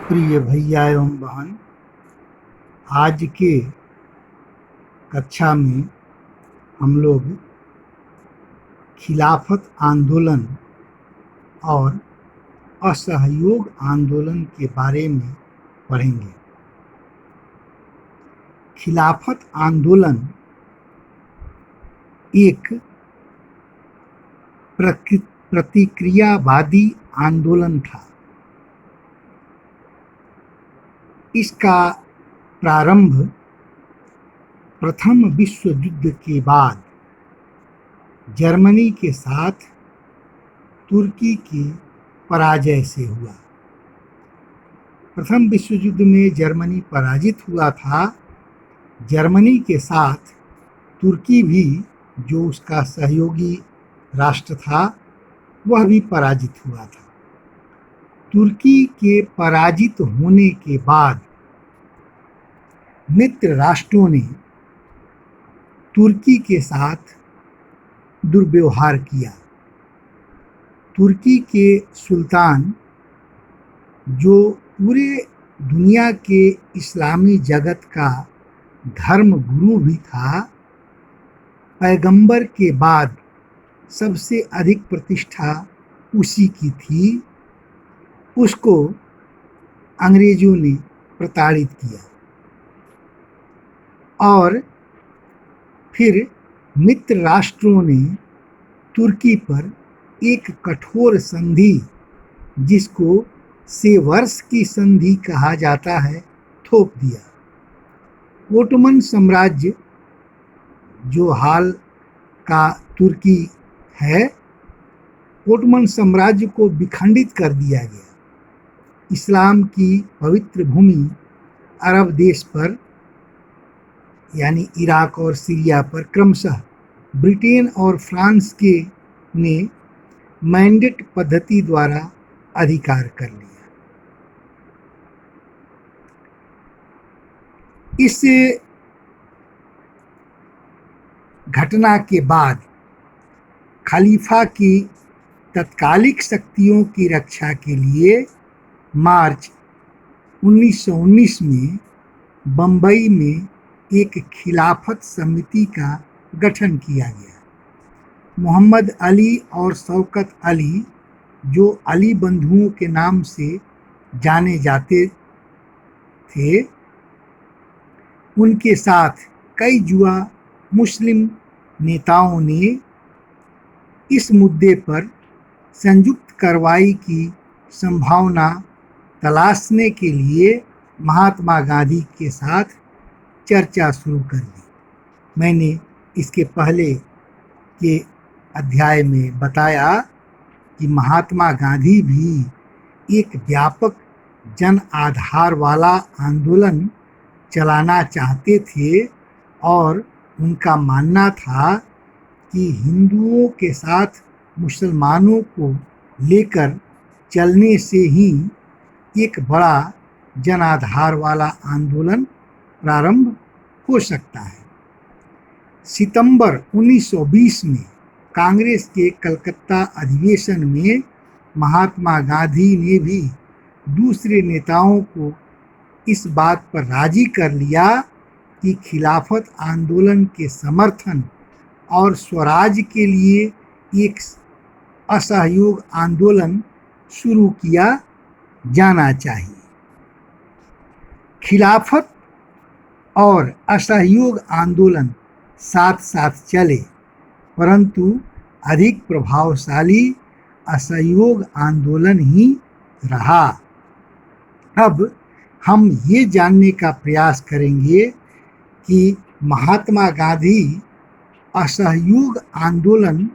प्रिय भैया एवं बहन, आज के कक्षा में हम लोग खिलाफत आंदोलन और असहयोग आंदोलन के बारे में पढ़ेंगे। खिलाफत आंदोलन एक प्रतिक्रियावादी आंदोलन था। इसका प्रारंभ प्रथम विश्व युद्ध के बाद जर्मनी के साथ तुर्की की पराजय से हुआ। प्रथम विश्व युद्ध में जर्मनी पराजित हुआ था। जर्मनी के साथ तुर्की भी, जो उसका सहयोगी राष्ट्र था, वह भी पराजित हुआ था। तुर्की के पराजित होने के बाद मित्र राष्ट्रों ने तुर्की के साथ दुर्व्यवहार किया। तुर्की के सुल्तान, जो पूरे दुनिया के इस्लामी जगत का धर्म गुरु भी था, पैगंबर के बाद सबसे अधिक प्रतिष्ठा उसी की थी, उसको अंग्रेजों ने प्रताड़ित किया और फिर मित्र राष्ट्रों ने तुर्की पर एक कठोर संधि, जिसको सेवर्स की संधि कहा जाता है, थोप दिया। ओटोमन साम्राज्य, जो हाल का तुर्की है, ओटोमन साम्राज्य को विखंडित कर दिया गया। इस्लाम की पवित्र भूमि अरब देश पर, यानी इराक और सीरिया पर, क्रमशः ब्रिटेन और फ्रांस के ने मैंडेट पद्धति द्वारा अधिकार कर लिया। इस घटना के बाद खलीफा की तत्कालिक शक्तियों की रक्षा के लिए मार्च 1919 में बंबई में एक खिलाफत समिति का गठन किया गया। मोहम्मद अली और शौकत अली, जो अली बंधुओं के नाम से जाने जाते थे, उनके साथ कई युवा मुस्लिम नेताओं ने इस मुद्दे पर संयुक्त कार्रवाई की संभावना तलाशने के लिए महात्मा गांधी के साथ चर्चा शुरू कर दी। मैंने इसके पहले के अध्याय में बताया कि महात्मा गांधी भी एक व्यापक जन आधार वाला आंदोलन चलाना चाहते थे और उनका मानना था कि हिंदुओं के साथ मुसलमानों को लेकर चलने से ही एक बड़ा जन आधार वाला आंदोलन प्रारंभ हो सकता है। सितंबर 1920 में कांग्रेस के कलकत्ता अधिवेशन में महात्मा गांधी ने भी दूसरे नेताओं को इस बात पर राजी कर लिया कि खिलाफत आंदोलन के समर्थन और स्वराज के लिए एक असहयोग आंदोलन शुरू किया जाना चाहिए। खिलाफत और असहयोग आंदोलन साथ साथ चले, परंतु अधिक प्रभावशाली असहयोग आंदोलन ही रहा। अब हम ये जानने का प्रयास करेंगे कि महात्मा गांधी असहयोग आंदोलन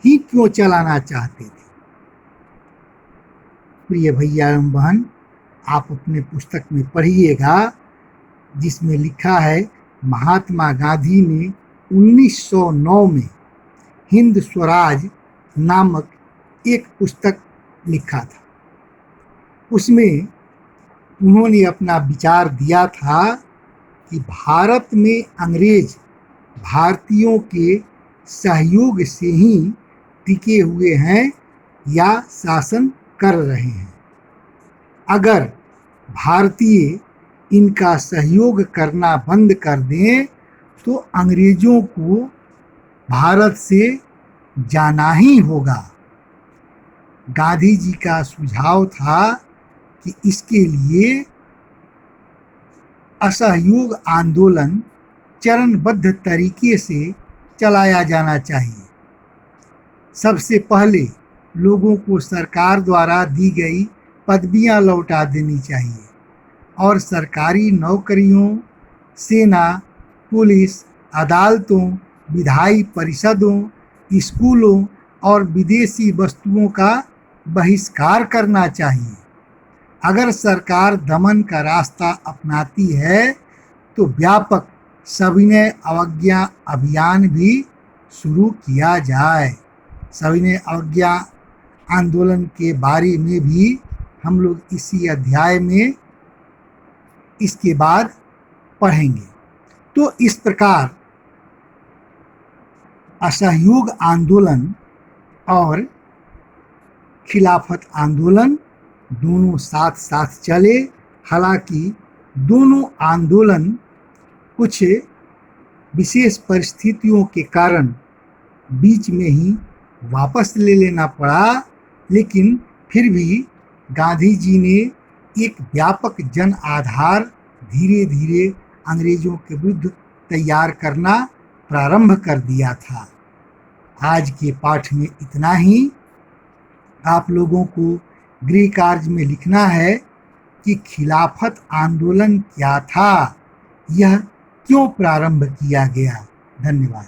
ही क्यों चलाना चाहते थे। प्रिय भैया एवं बहन, आप अपने पुस्तक में पढ़िएगा, जिसमें लिखा है महात्मा गांधी ने 1909 में हिंद स्वराज नामक एक पुस्तक लिखा था। उसमें उन्होंने अपना विचार दिया था कि भारत में अंग्रेज भारतीयों के सहयोग से ही टिके हुए हैं या शासन कर रहे हैं। अगर भारतीय इनका सहयोग करना बंद कर दें तो अंग्रेजों को भारत से जाना ही होगा। गांधी जी का सुझाव था कि इसके लिए असहयोग आंदोलन चरणबद्ध तरीके से चलाया जाना चाहिए। सबसे पहले लोगों को सरकार द्वारा दी गई पदवियां लौटा देनी चाहिए और सरकारी नौकरियों, सेना, पुलिस, अदालतों, विधायी परिषदों, स्कूलों और विदेशी वस्तुओं का बहिष्कार करना चाहिए। अगर सरकार दमन का रास्ता अपनाती है तो व्यापक सविनय अवज्ञा अभियान भी शुरू किया जाए। सविनय अवज्ञा आंदोलन के बारे में भी हम लोग इसी अध्याय में इसके बाद पढ़ेंगे। तो इस प्रकार असहयोग आंदोलन और खिलाफत आंदोलन दोनों साथ साथ चले। हालांकि दोनों आंदोलन कुछ विशेष परिस्थितियों के कारण बीच में ही वापस ले लेना पड़ा, लेकिन फिर भी गांधी जी ने एक व्यापक जन आधार धीरे धीरे अंग्रेजों के विरुद्ध तैयार करना प्रारंभ कर दिया था। आज के पाठ में इतना ही। आप लोगों को गृह कार्य में लिखना है कि खिलाफत आंदोलन क्या था, यह क्यों प्रारंभ किया गया। धन्यवाद।